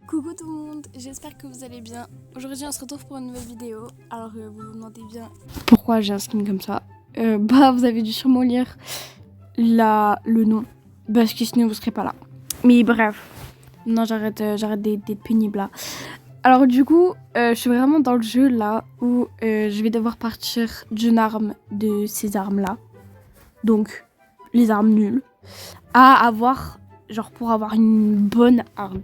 Coucou tout le monde, j'espère que vous allez bien. Aujourd'hui on se retrouve pour une nouvelle vidéo. Alors vous vous demandez bien pourquoi j'ai un skin comme ça. Vous avez dû sûrement lire le nom, parce que sinon vous serez pas là. Mais bref, non j'arrête d'être pénible là. Alors du coup, je suis vraiment dans le jeu là où je vais devoir partir d'une arme de ces armes là. Donc les armes nulles. À avoir, genre pour avoir une bonne arme.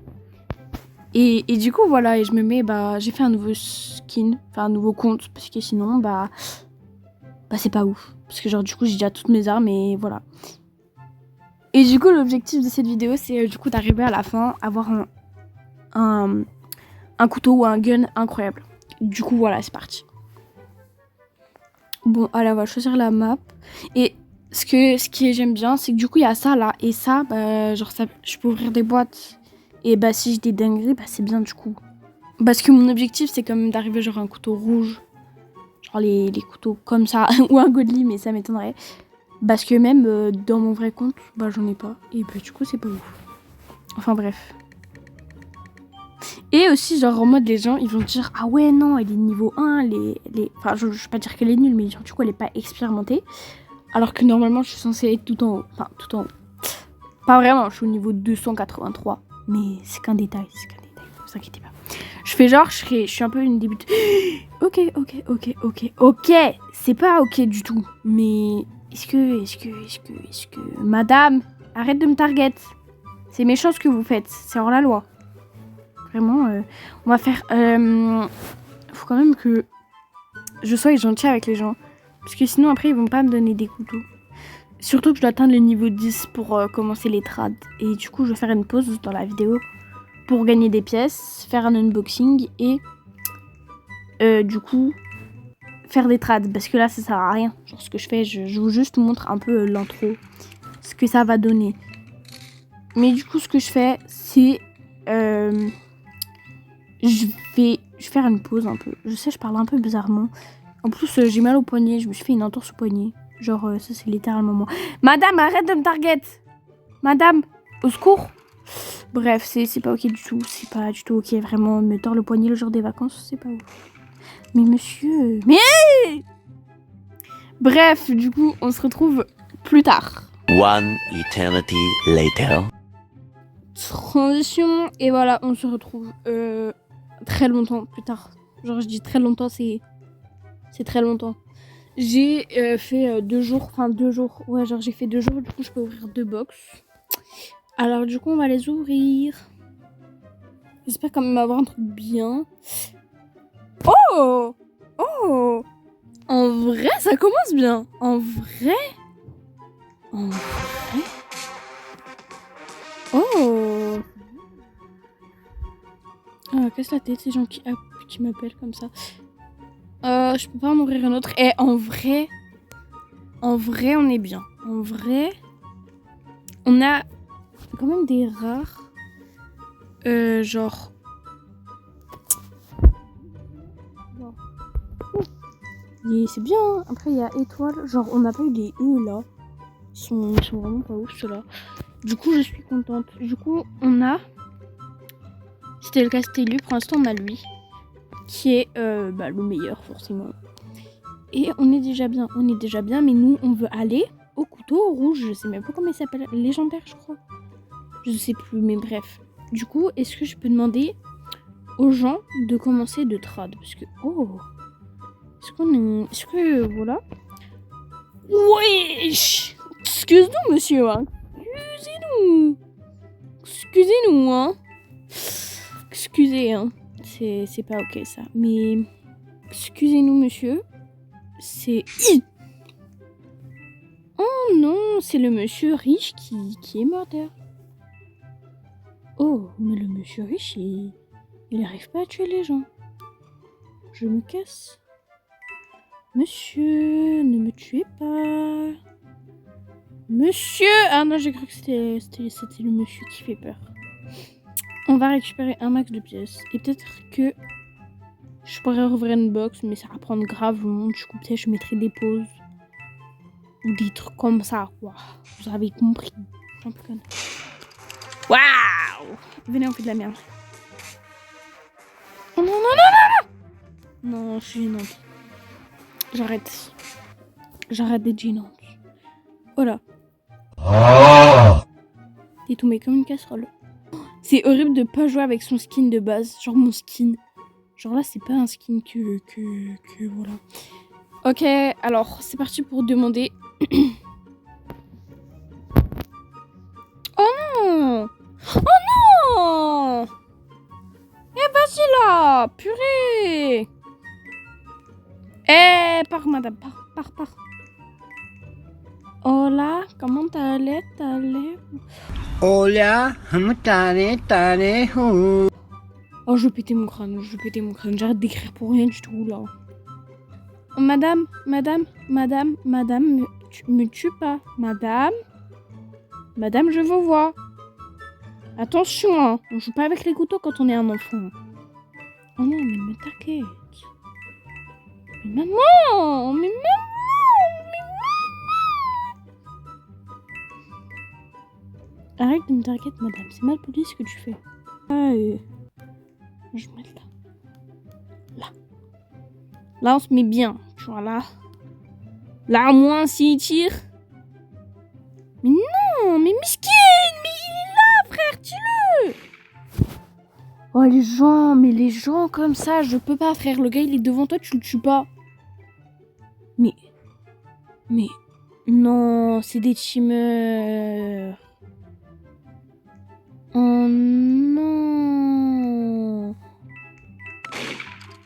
Et du coup, voilà, et je me mets, j'ai fait un nouveau skin, enfin un nouveau compte, parce que sinon, c'est pas ouf. Parce que genre, du coup, j'ai déjà toutes mes armes et voilà. Et du coup, l'objectif de cette vidéo, c'est du coup d'arriver à la fin, avoir un couteau ou un gun incroyable. Du coup, voilà, c'est parti. Bon, allez, on va choisir la map. Et ce que j'aime bien, c'est que du coup, il y a ça là, et ça, genre, ça, je peux ouvrir des boîtes. Et si j'ai des dingueries, c'est bien du coup. Parce que mon objectif, c'est quand même d'arriver genre un couteau rouge. Genre les couteaux comme ça. Ou un godly, mais ça m'étonnerait. Parce que même dans mon vrai compte, j'en ai pas. Et du coup, c'est pas ouf. Enfin bref. Et aussi, genre en mode, les gens, ils vont dire ah ouais, non, elle est niveau 1. Enfin, je vais pas dire qu'elle est nulle, mais genre, du coup, elle est pas expérimentée. Alors que normalement, je suis censée être tout en haut. Enfin, tout en haut. Pas vraiment, je suis au niveau 283. Mais c'est qu'un détail, ne vous inquiétez pas. Je fais genre, je suis un peu une débute. Ok. C'est pas ok du tout. Mais est-ce que... Madame, arrête de me target. C'est méchant ce que vous faites. C'est hors la loi. Vraiment, on va faire... faut quand même que je sois gentille avec les gens. Parce que sinon, après, ils vont pas me donner des couteaux. Surtout que je dois atteindre le niveau 10 pour commencer les trades. Et du coup, je vais faire une pause dans la vidéo pour gagner des pièces, faire un unboxing et du coup faire des trades. Parce que là, ça sert à rien. Genre ce que je fais, je vous juste montre un peu l'intro, ce que ça va donner. Mais du coup, ce que je fais, c'est... je vais faire une pause un peu. Je sais, je parle un peu bizarrement. En plus, j'ai mal au poignet. Je me suis fait une entorse au poignet. Genre, ça, c'est littéralement moi. Madame, arrête de me target. Madame, au secours. Bref, c'est pas ok du tout. C'est pas du tout ok. Vraiment, me tord le poignet le jour des vacances, c'est pas ouf. Mais monsieur... Mais... Bref, du coup, on se retrouve plus tard. One eternity later. Transition. Et voilà, on se retrouve très longtemps plus tard. Genre, je dis très longtemps, c'est très longtemps. J'ai fait 2 jours, enfin 2 jours. Ouais, genre j'ai fait 2 jours, du coup je peux ouvrir 2 box. Alors du coup on va les ouvrir. J'espère quand même avoir un truc bien. Oh! Oh! En vrai, ça commence bien. En vrai? Oh! Ah, casse la tête, ces gens qui m'appellent comme ça. Je peux pas en ouvrir un autre. Et en vrai, on est bien. En vrai, on a quand même des rares. Genre... c'est bien, hein. Après il y a étoile, genre on n'a pas eu des E là. Ils sont vraiment pas ouf ceux-là. Du coup je suis contente. Du coup on a... C'était le cas, c'était lui. Pour l'instant on a lui. Qui est le meilleur forcément. Et on est déjà bien. Mais nous on veut aller au couteau rouge. Je sais même pas comment il s'appelle. Légendaire je crois. Je sais plus mais bref. Du coup est-ce que je peux demander aux gens de commencer de trad? Parce que... Oh... Est-ce que... Voilà. Wesh! Excuse-nous, monsieur, hein. Excusez-nous, hein. Excusez, hein. C'est pas ok, ça. Mais... Excusez-nous, monsieur. C'est... Oh non, c'est le monsieur riche qui est mort. Oh, mais le monsieur riche, il n'arrive pas à tuer les gens. Je me casse. Monsieur, ne me tuez pas. Monsieur! Ah non, j'ai cru que c'était le monsieur qui fait peur. On va récupérer un max de pièces. Et peut-être que je pourrais rouvrir une box, mais ça va prendre grave long. Du coup, peut-être je mettrai des pauses. Ou des trucs comme ça. Wow. Vous avez compris. Un peu conne. Waouh! Venez, on fait de la merde. Oh non, non, non, non, non. Non, je suis gênante. J'arrête. J'arrête d'être gênante. Oh là. T'es tombé comme une casserole. C'est horrible de pas jouer avec son skin de base. Genre mon skin. Genre là, c'est pas un skin que voilà. Ok, alors c'est parti pour demander. Oh non! Oh non! Eh, vas-y là! Purée! Eh, pars madame, pars. Hola, comment t'allais? Hola, tane, Oh, je vais péter mon crâne, J'arrête d'écrire pour rien du tout, là. Madame, me tue pas. Madame, je vous vois. Attention, hein. On joue pas avec les couteaux quand on est un enfant. Oh non, mais t'inquiète. Mais maman! Arrête de me target, madame. C'est mal poli ce que tu fais. Je vais mettre là. Là, on se met bien. Tu vois, là. Là, au moins, s'il tire. Mais non, mais miskin! Mais il est là, frère, tire-le! Oh, les gens comme ça, je peux pas, frère. Le gars, il est devant toi, tu le tues pas. Mais. Non, c'est des teamers. Oh non.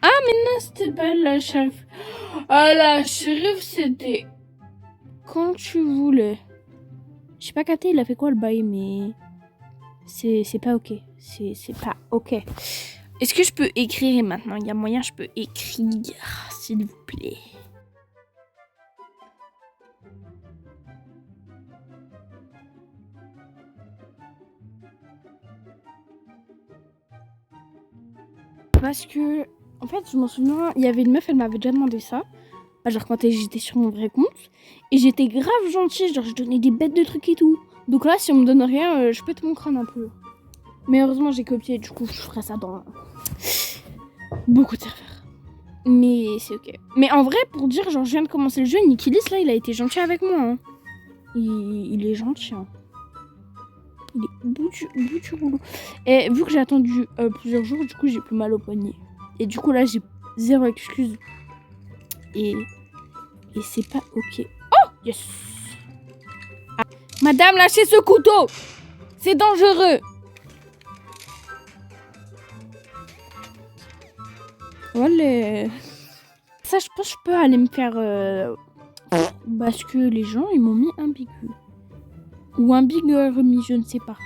Ah, mais non, c'était pas la shérif. Ah, la shérif, c'était quand tu voulais. J'ai pas capté, il a fait quoi le bail, mais c'est pas ok. C'est pas ok. Est-ce que je peux écrire maintenant? Il y a moyen, je peux écrire, s'il vous plaît. Parce que, en fait, je m'en souviens, il y avait une meuf, elle m'avait déjà demandé ça. Genre quand j'étais sur mon vrai compte. Et j'étais grave gentille, genre je donnais des bêtes de trucs et tout. Donc là, si on me donne rien, je pète mon crâne un peu. Mais heureusement, j'ai copié, du coup, je ferai ça dans beaucoup de serveurs. Mais c'est ok. Mais en vrai, pour dire, genre, je viens de commencer le jeu, Nikilis, là, il a été gentil avec moi. Hein. Il est gentil. Hein. Il est bout du rouleau. Et vu que j'ai attendu plusieurs jours, du coup, j'ai plus mal au poignet. Et du coup, là, j'ai zéro excuse. Et c'est pas ok. Oh, yes. Ah. Madame, lâchez ce couteau. C'est dangereux. Voilà. Ça, je pense que je peux aller me faire... parce que les gens, ils m'ont mis un bigu. Ou un big remis, je ne sais pas.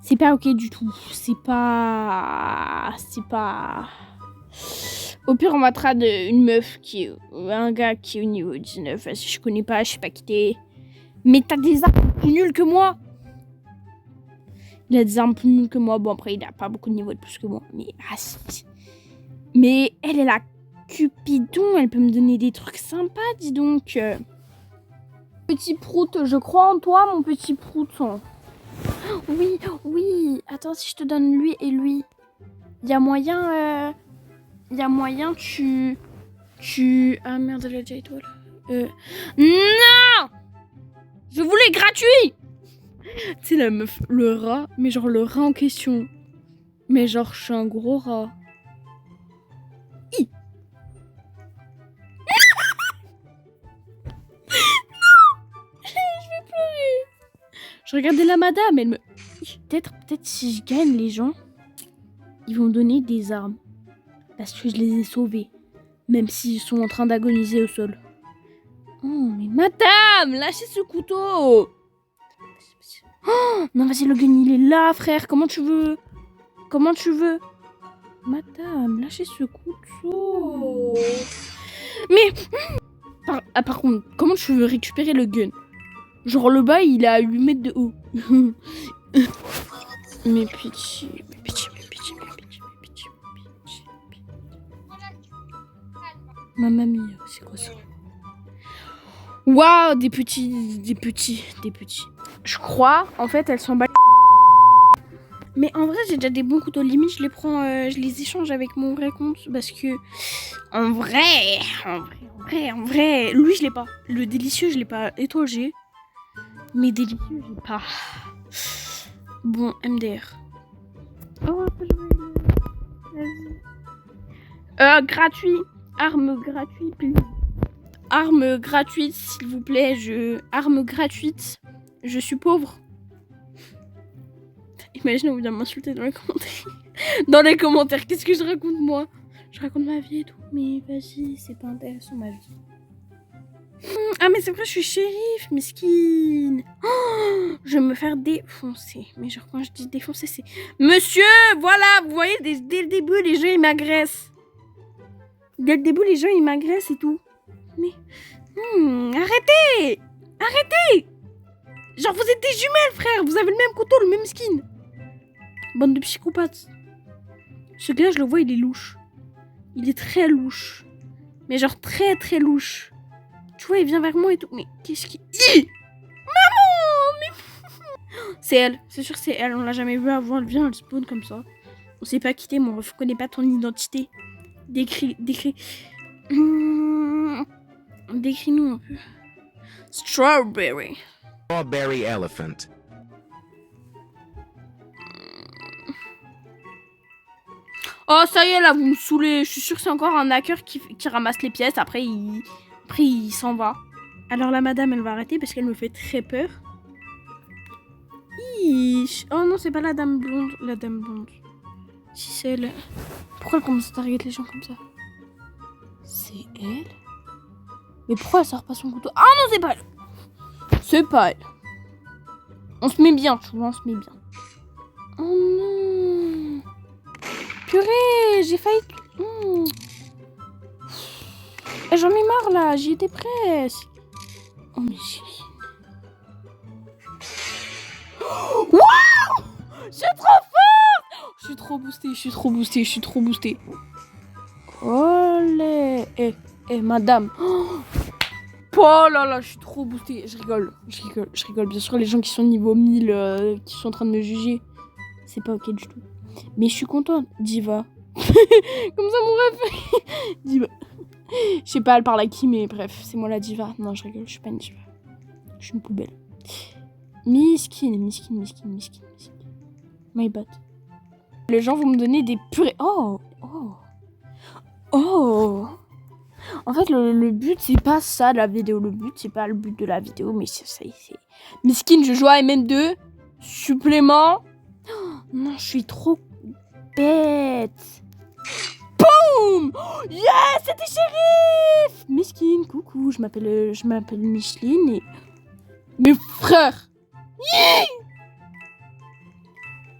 C'est pas ok du tout. C'est pas... Au pire, on mettra une meuf qui est... Un gars qui est au niveau 19. Si je connais pas, je sais pas qui t'es. Mais t'as des armes plus nulles que moi. Il a des armes plus nulles que moi. Bon, après, il a pas beaucoup de niveau de plus que moi. Mais... Ah, si. Mais elle est la Cupidon. Elle peut me donner des trucs sympas, dis donc. Petit prout, je crois en toi, mon petit prout. Oui. Attends, si je te donne lui et lui. Il y a moyen... tu... Ah merde, elle a déjà étoile. Non! Je voulais gratuit! Tu sais, la meuf, le rat, mais genre le rat en question. Mais genre, je suis un gros rat. Je regardais la madame, elle me... Peut-être si je gagne, les gens, ils vont me donner des armes. Parce que je les ai sauvés. Même s'ils sont en train d'agoniser au sol. Oh, mais madame, lâchez ce couteau. Oh, non, vas-y, le gun, il est là, frère. Comment tu veux? Madame, lâchez ce couteau. Mais... Par contre, comment tu veux récupérer le gun? Genre le bas il est à 8 mètres de haut. Mais pitié. Ma mamie, c'est quoi ça? Waouh, des petits. Je crois, en fait, elles sont Mais en vrai, j'ai déjà des bons couteaux. Limite, je les prends, je les échange avec mon vrai compte. Parce que, en vrai, lui, je l'ai pas. Le délicieux, je l'ai pas. Et toi, j'ai. Mais délicieux, j'ai pas. Bon, MDR. Oh, gratuit. Arme gratuite, please. Arme gratuite, s'il vous plaît. Arme gratuite. Je suis pauvre. Imaginez, on vient m'insulter dans les commentaires. Dans les commentaires, qu'est-ce que je raconte, moi? Je raconte ma vie et tout. Mais vas-y, c'est pas intéressant, ma vie. Ah, mais c'est vrai, je suis shérif, mesquine. Oh, je vais me faire défoncer. Mais genre, quand je dis défoncer, c'est... Monsieur, voilà, vous voyez, dès le début, les gens, ils m'agressent. Dès le début, les gens, ils m'agressent et tout. Mais... arrêtez! Arrêtez! Genre, vous êtes des jumelles, frère. Vous avez le même couteau, le même skin. Bande de psychopathes. Ce gars, je le vois, il est louche. Il est très louche. Mais genre, très, très louche. Tu vois, il vient vers moi et tout. Mais qu'est-ce qu'il... Maman! Mais... C'est elle. C'est sûr, c'est elle. On l'a jamais vu avant. Elle vient, elle spawn comme ça. On s'est pas quitté, mon ref. Je connais pas ton identité. Décris-nous un peu. Strawberry. Strawberry elephant. Oh, ça y est, là, vous me saoulez. Je suis sûre que c'est encore un hacker qui ramasse les pièces. Après, il s'en va. Alors, la madame, elle va arrêter parce qu'elle me fait très peur. Oh non, c'est pas la dame blonde. La dame blonde. Si c'est elle. Pourquoi elle commence à target les gens comme ça? C'est elle? Mais pourquoi elle sort pas son couteau? Ah non, c'est pas elle. C'est pas elle. On se met bien, tu vois, on se met bien. Oh non. Purée, j'ai failli... J'en ai marre là, j'y étais presque. Oh mais waouh! Je suis trop forte! Je suis trop boostée. Olé! Madame. Oh là là, je suis trop boostée. Je rigole. Bien sûr, les gens qui sont niveau 1000, qui sont en train de me juger, c'est pas ok du tout. Mais je suis contente. Diva. Comme ça, mon rêve. Diva. Je sais pas, elle parle à qui, mais bref, c'est moi la diva. Non, je rigole, je suis pas une diva. Je suis une poubelle. Miskine. My bad. Les gens vont me donner des purées. Oh. En fait, le but, c'est pas ça, la vidéo. Le but, c'est pas le but de la vidéo, mais c'est ça. Miskine, je joue à MM2. Supplément. Oh, non, je suis trop bête. Boum! Yes, c'était shérif! Miskine, coucou, je m'appelle Micheline et... Mes frères! Yeah!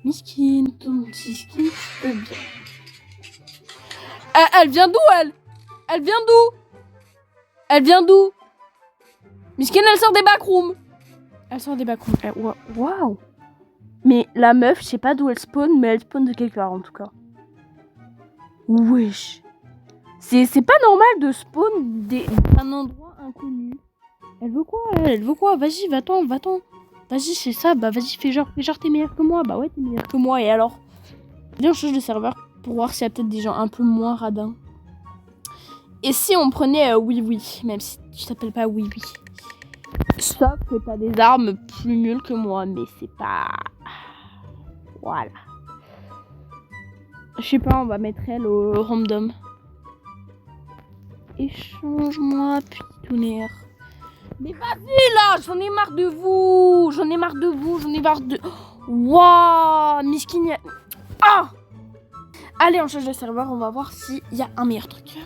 Miskine, ton petit skin, bien. Elle vient d'où, elle? Elle vient d'où? Miskine, elle sort des backrooms. Waouh! Mais la meuf, je sais pas d'où elle spawn, mais elle spawn de quelque part en tout cas. Wesh. C'est pas normal de spawn d'un endroit inconnu. Elle veut quoi? Vas-y, va-t'en. Vas-y, c'est ça. Bah vas-y, fais genre t'es meilleur que moi. Bah ouais, t'es meilleur que moi. Et alors? Viens, on change de serveur pour voir s'il y a peut-être des gens un peu moins radins. Et si on prenait oui, même si tu t'appelles pas oui. Sauf que t'as des armes plus nulles que moi, mais c'est pas... Voilà. Je sais pas, on va mettre elle au random. Échange-moi, pitouner. Mais vas-y là, j'en ai marre de vous. Waouh, Miskine. Ah! Allez, on change de serveur, on va voir s'il y a un meilleur truc. Et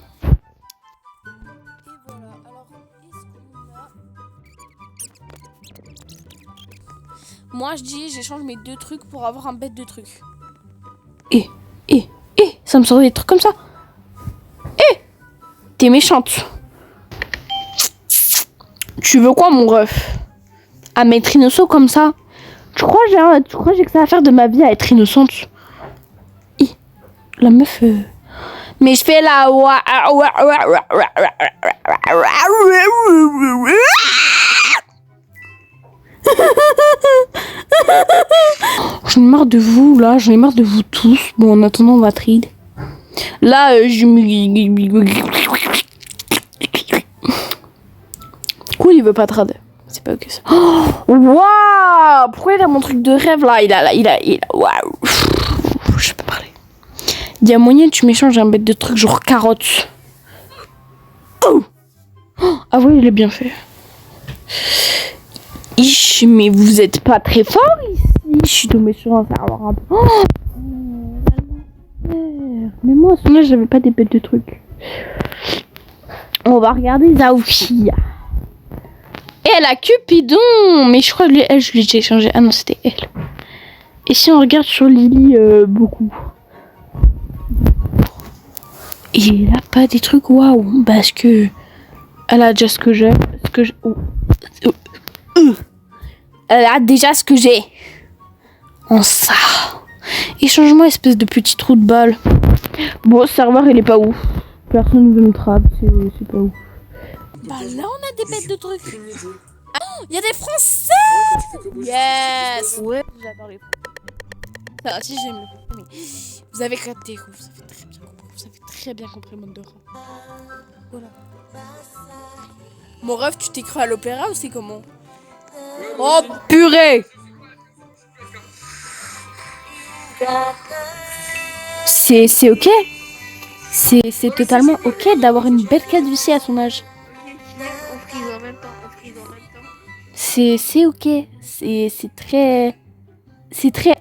voilà, alors, est-ce qu'on a... Moi, je dis, j'échange mes 2 trucs pour avoir un bête de trucs. Ça me sort des trucs comme ça. T'es méchante. Tu veux quoi, mon ref? À m'être innocent comme ça? Tu crois que j'ai que ça à faire de ma vie à être innocente? La meuf... Mais je fais la... J'en ai marre de vous, là. J'en ai marre de vous tous. Bon, en attendant, on va trade. Là, Cool, il veut pas trade. C'est pas ok ça. Oh, waouh! Pourquoi il a mon truc de rêve là? Il a. Waouh! Je peux parler. Il y a moyen que tu m'échanges un bête de trucs genre carottes. Oh! Ah ouais, il est bien fait. Ich, mais vous êtes pas très fort ici. Je suis tombée sur un serveur un peu. Oh! Mais moi, à ce moment-là, j'avais pas des bêtes de trucs. On va regarder Zaofi. Et elle a Cupidon. Mais je crois que elle, je l'ai déjà échangé. Ah non, c'était elle. Et si on regarde sur Lily, beaucoup. Et elle a pas des trucs waouh. Parce que elle a déjà ce que j'ai. Elle a déjà ce que j'ai. En ça. Échange-moi, espèce de petit trou de balle. Bon, ce serveur, il est pas ouf. Personne ne veut me trap, c'est pas ouf. Bah là, on a des bêtes de trucs. Oh, il y a des Français. Yes. Ouais, j'adore les Français. Ça aussi, j'aime le Français, mais vous avez capté, quoi. Vous avez très bien compris. Vous avez très bien compris, monde de rat. Voilà. Mon rêve, tu t'es cru à l'opéra ou c'est comment? Oh, purée. C'est ok. C'est totalement ok d'avoir une belle calvitie à son âge. C'est ok. C'est très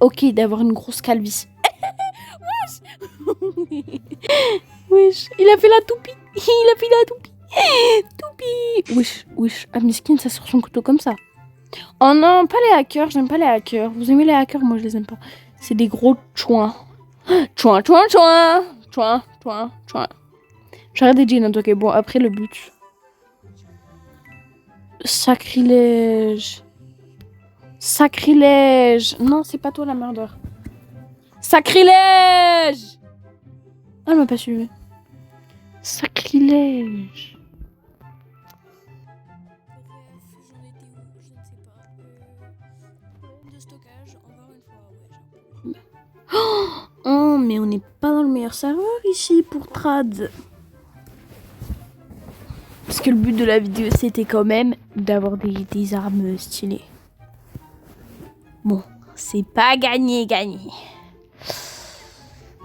ok d'avoir une grosse calvitie. Wesh. Wesh. Il a fait la toupie. Toupie. Wesh. Ah, Miskin, ça sort son couteau comme ça. Oh non, pas les hackers. J'aime pas les hackers. Vous aimez les hackers? Moi, je les aime pas. C'est des gros chouins. Chouin. J'arrête des jeans, ok. Bon, après le but. Sacrilège. Non, c'est pas toi la merdeur. Sacrilège. Ah, elle m'a pas suivi. Sacrilège. Oh, mais on n'est pas dans le meilleur serveur ici pour trad. Parce que le but de la vidéo, c'était quand même d'avoir des armes stylées. Bon, c'est pas gagné.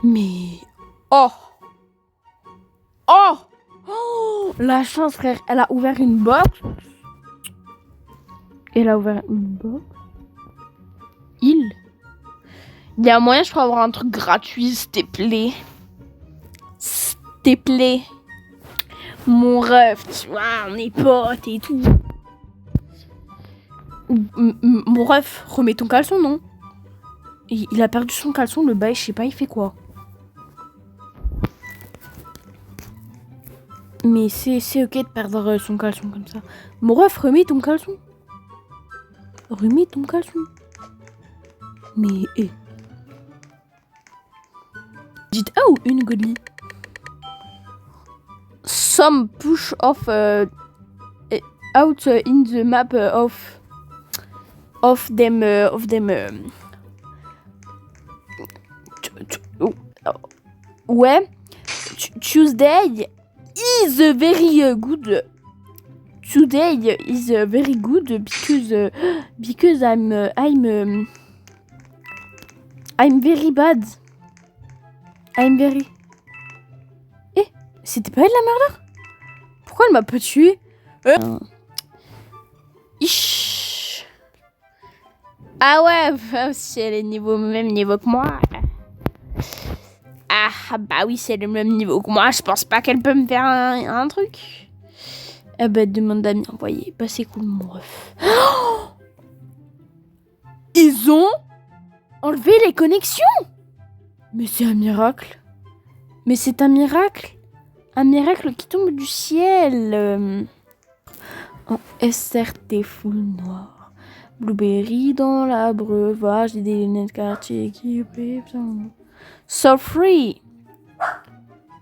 Mais... Oh, la chance, frère. Elle a ouvert une box. Il y a moyen, je peux avoir un truc gratuit, s'il te plaît. Mon rêve, tu vois, on est potes et tout. Mon rêve, remets ton caleçon, non? Il a perdu son caleçon, le bail, je sais pas, il fait quoi? Mais c'est ok de perdre son caleçon comme ça. Mon rêve, remets ton caleçon. Mais... Dites une godly. Some push off out in the map of them ouais. Tuesday is very good. Today is very good because I'm very bad. C'était pas elle la merde? Pourquoi elle m'a pas tué? Ish. Ah ouais, c'est le même niveau que moi. Ah bah oui, c'est le même niveau que moi. Je pense pas qu'elle peut me faire un truc. Ah bah demande à m'y envoyer. Bah c'est cool mon ref. Oh, ils ont enlevé les connexions. Mais c'est un miracle. Un miracle qui tombe du ciel. En SRT full noir. Blueberry dans la breuvage. Des lunettes quartier équipées. So free.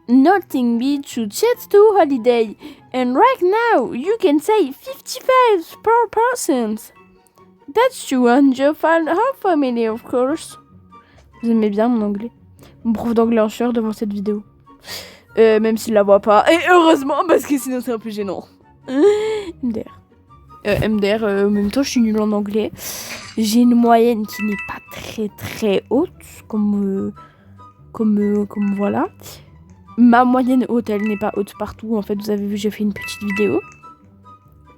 Nothing beats to jet to holiday. And right now, you can save 55 per person. That's true, and you find her family, of course. Vous aimez bien mon anglais. Mon prof d'anglais en sueur devant cette vidéo. Même s'il la voit pas. Et heureusement, parce que sinon c'est un peu gênant. MDR. MDR, en même temps, je suis nulle en anglais. J'ai une moyenne qui n'est pas très très haute, comme voilà. Ma moyenne haute, elle n'est pas haute partout. En fait, vous avez vu, j'ai fait une petite vidéo.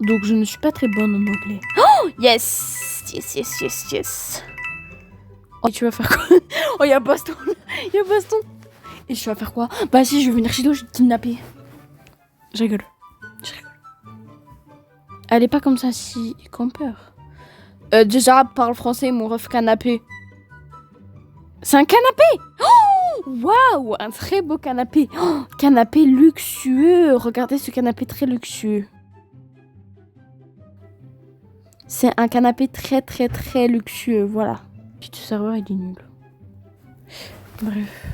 Donc, je ne suis pas très bonne en anglais. Oh, yes! Yes, yes, yes, yes. Oh, tu vas faire quoi? Oh, il y a Baston. Il y a Baston. Et je vais faire quoi? Bah si, je vais venir chez toi, je vais te kidnapper. Je rigole. Je rigole. Elle est pas comme ça si campeur. Déjà, parle français, mon ref canapé. C'est un canapé! Oh, waouh! Un très beau canapé. Oh, canapé luxueux. Regardez ce canapé très luxueux. C'est un canapé très très très luxueux, voilà. Petit serveur, il est nul. Bref.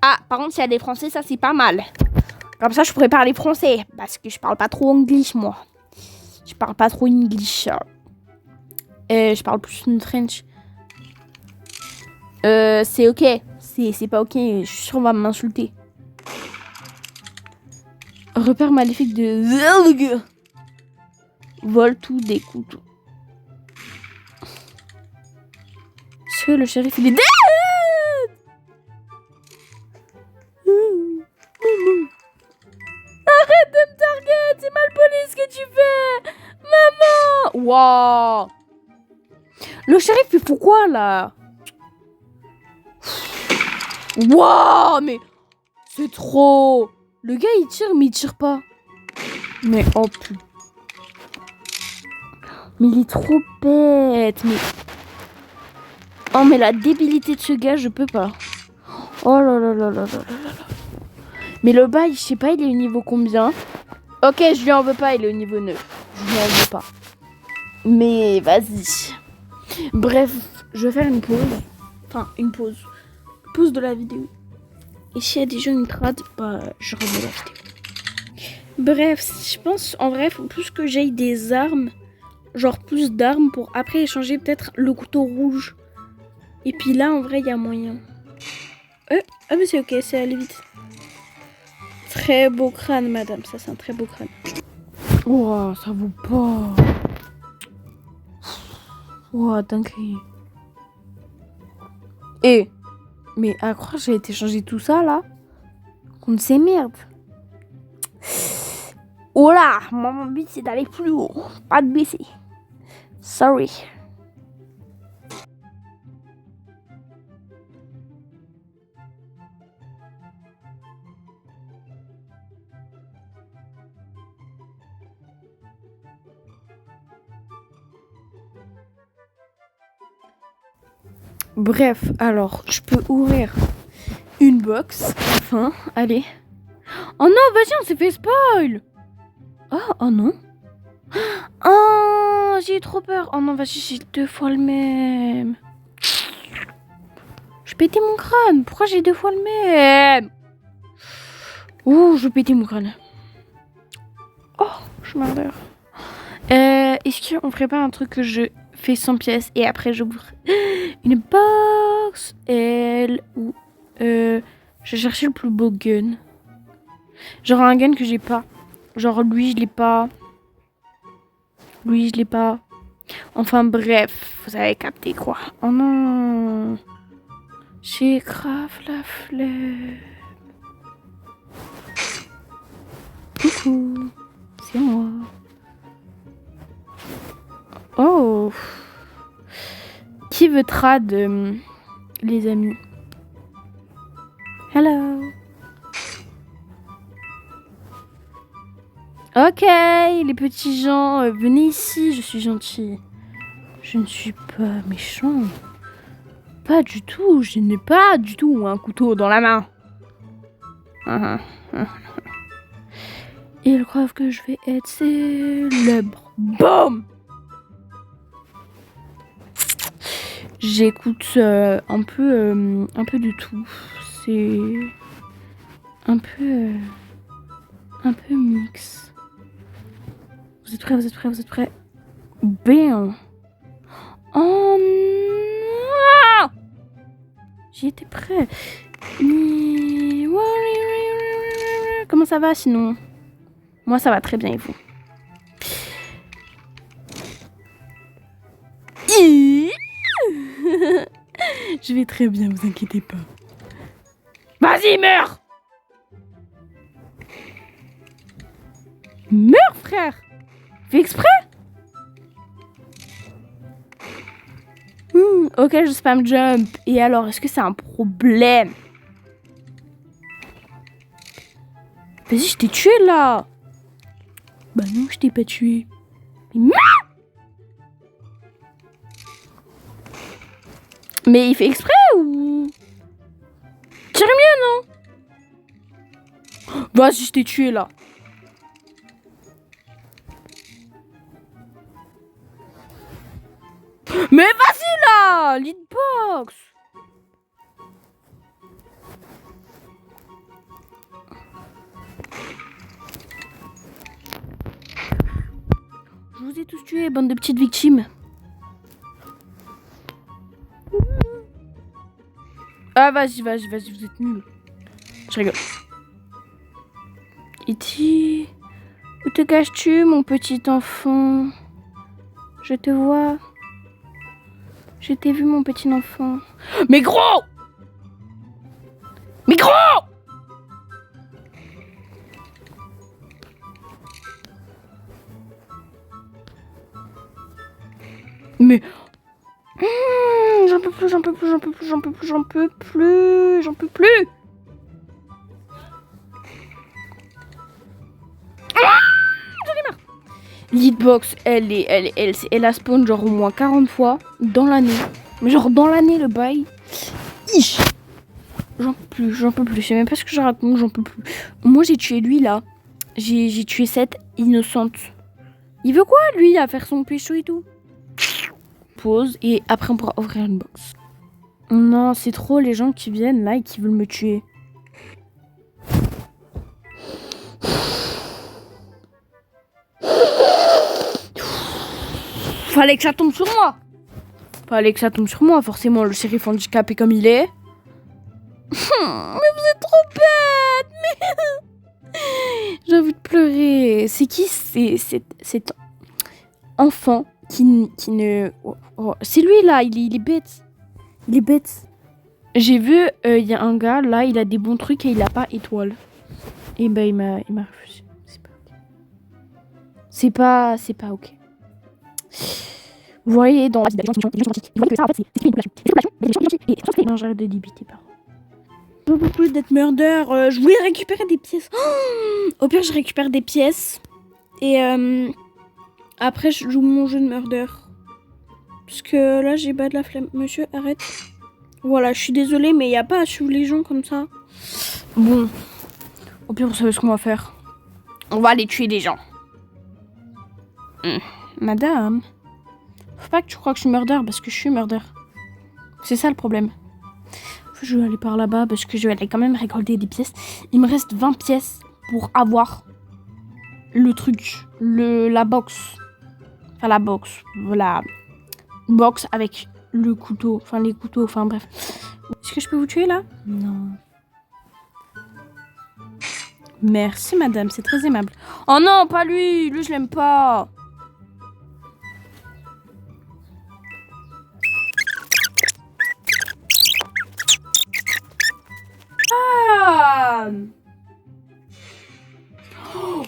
Ah, par contre, s'il y a des Français, ça c'est pas mal. Comme ça, je pourrais parler français. Parce que je parle pas trop anglais, moi. Je parle pas trop English. Je parle plus French. C'est ok. C'est pas ok. Je suis sûre qu'on va m'insulter. Repère maléfique de Zelg. Vole tout des couteaux. Est-ce que le shérif il est dead? Arrête de me target. C'est mal poli ce que tu fais. Maman. Waouh. Le shérif il faut quoi là? Waouh, mais c'est trop. Le gars il tire mais il tire pas. Mais oh putain. Mais il est trop bête. Mais oh mais la débilité de ce gars je peux pas. Oh là là là là là là là. Mais le bas je sais pas il est au niveau combien. Ok je lui en veux pas, il est au niveau 9. Je lui en veux pas. Mais vas-y. Bref, je vais faire une pause. Enfin une pause. Pause de la vidéo. Et s'il y a des gens une trad, bah je remets la vidéo. Bref, je pense en vrai, faut plus que j'aille des armes. Genre plus d'armes pour après échanger peut-être le couteau rouge. Et puis là, en vrai, il y a moyen. Ah mais c'est ok, c'est allé vite. Très beau crâne, madame. Ça, c'est un très beau crâne. Oh, ça vaut pas. Oh, dinguerie. Et... Mais à croire j'ai été changer tout ça là contre ces merdes. Oh là, mon but c'est d'aller plus haut, pas de baisser. Sorry. Bref, alors, je peux ouvrir une box. Enfin, allez. Oh non, vas-y, on s'est fait spoil. Oh non. Oh, j'ai eu trop peur. Oh non, vas-y, j'ai 2 fois le même. Je pétais mon crâne. Pourquoi j'ai 2 fois le même? Ouh, je pétais mon crâne. Oh, je meurs. Est-ce qu'on ferait pas un truc que je fais 100 pièces et après j'ouvre une box L ou je cherchais le plus beau gun. Genre un gun que j'ai pas. Genre lui je l'ai pas. Lui je l'ai pas. Enfin bref, vous avez capté quoi. Oh non. J'ai grave la flemme. Coucou. C'est moi. Oh. Qui veut trad, les amis? Hello. Ok, les petits gens, venez ici, je suis gentille. Je ne suis pas méchant. Pas du tout, je n'ai pas du tout un couteau dans la main. Ils croient que je vais être célèbre. Boum! J'écoute un peu de tout. c'est un peu mix. Vous êtes prêts, vous êtes prêts, vous êtes prêts? Bam! Oh non! J'y étais prêt. Comment ça va sinon? Moi ça va très bien et vous? Je vais très bien, vous inquiétez pas. Vas-y, meurs! Meurs, frère! Fais exprès? Ok, je spam jump. Et alors, est-ce que c'est un problème? Vas-y, je t'ai tué là. Bah non, je t'ai pas tué. Mais il fait exprès ou... Tire mieux, non? Vas-y, je t'ai tué là. Mais vas-y là, Leadbox. Je vous ai tous tués, bande de petites victimes. Ah vas-y, vous êtes nuls. Je rigole. E.T. Où te caches-tu, mon petit enfant? Je te vois. Je t'ai vu, mon petit enfant. Mais gros! Mais gros! Mais... j'en peux plus. Leadbox, elle a spawn genre au moins 40 fois dans l'année. Mais genre dans l'année, le bail. Ich. J'en peux plus. Je sais même pas ce que je raconte, j'en peux plus. Moi, j'ai tué lui, là. J'ai tué cette innocente. Il veut quoi, lui, à faire son pécho et tout? Pause, et après, on pourra ouvrir une box. Non, c'est trop les gens qui viennent là et qui veulent me tuer. Fallait que ça tombe sur moi. Forcément, le shérif handicapé comme il est. Mais vous êtes trop bête. Mais... J'ai envie de pleurer. C'est qui cet enfant qui ne... Oh, c'est lui là, il est bête. Il est bête. J'ai vu, il y a un gars là, il a des bons trucs et il a pas étoile. Et ben il m'a refusé. C'est pas ok. Vous voyez dans la vidéo, vous voyez que ça en fait c'est une population. Non, j'arrête de débiter, pardon. Je peux plus d'être murder. Je voulais récupérer des pièces. Au pire, je récupère des pièces. Et après, je joue mon jeu de murder. Parce que là, j'ai pas de la flemme. Monsieur, arrête. Voilà, je suis désolée, mais il n'y a pas à suivre les gens comme ça. Bon. Au pire, vous savez ce qu'on va faire. On va aller tuer des gens. Madame. Faut pas que tu crois que je suis murder parce que je suis murder. C'est ça le problème. Je vais aller par là-bas parce que je vais aller quand même récolter des pièces. Il me reste 20 pièces pour avoir le truc. La box. Enfin, la box. Voilà. Box avec le couteau. Enfin, les couteaux. Enfin, bref. Est-ce que je peux vous tuer là? Non. Merci, madame. C'est très aimable. Oh non, pas lui. Lui, je l'aime pas.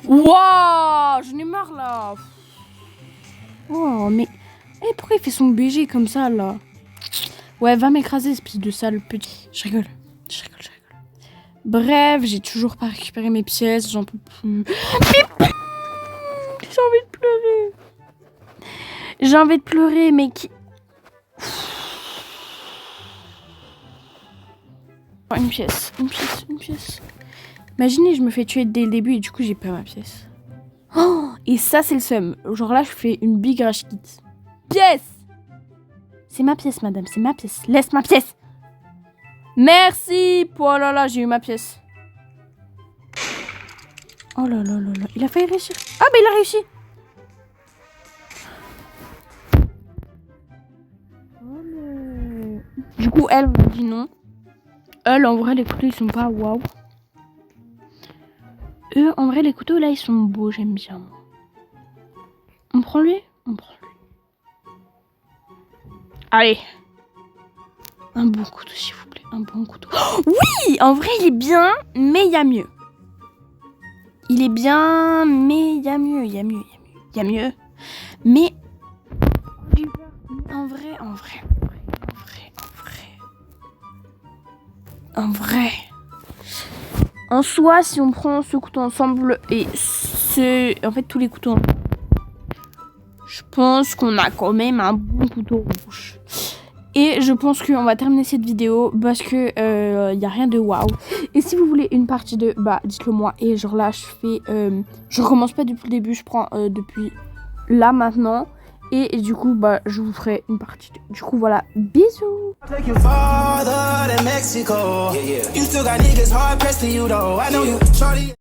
Wouah, j'en ai marre là. Oh, mais pourquoi il fait son BG comme ça là? Ouais, va m'écraser, espèce de sale petit. Je rigole. Bref, j'ai toujours pas récupéré mes pièces, j'en peux plus. J'ai envie de pleurer, mais qui... Une pièce. Imaginez, je me fais tuer dès le début et du coup, j'ai pas ma pièce. Oh, et ça, c'est le seum. Genre là, je fais une big rage kit. Pièce! C'est ma pièce, madame, c'est ma pièce. Laisse ma pièce! Merci. Oh là là, j'ai eu ma pièce. Oh là là là là. Il a failli réussir. Ah bah il a réussi. Oh, mais... Du coup, elle me dit non. Elle, en vrai, les couteaux, ils sont pas waouh. Eux, en vrai, les couteaux, là, ils sont beaux. J'aime bien. On prend lui? On prend lui. Allez. Un bon couteau, s'il vous plaît. Un bon couteau. Oh, oui! En vrai, il est bien, mais il y a mieux. Il est bien, mais il y a mieux. Il y a mieux, il y a mieux. Il y a mieux. Mais... En vrai. En soi, si on prend ce couteau ensemble et en fait, tous les couteaux ensemble, je pense qu'on a quand même un bon couteau rouge. Et je pense qu'on va terminer cette vidéo parce que y a rien de waouh. Et si vous voulez une partie 2, bah dites-le moi. Et genre là, je recommence pas depuis le début, je prends depuis là maintenant. Et du coup, bah je vous ferai une partie 2. Du coup, voilà, bisous. Take your father to Mexico. Yeah, yeah. You still got niggas hard pressed to you though. I know you. Shorty.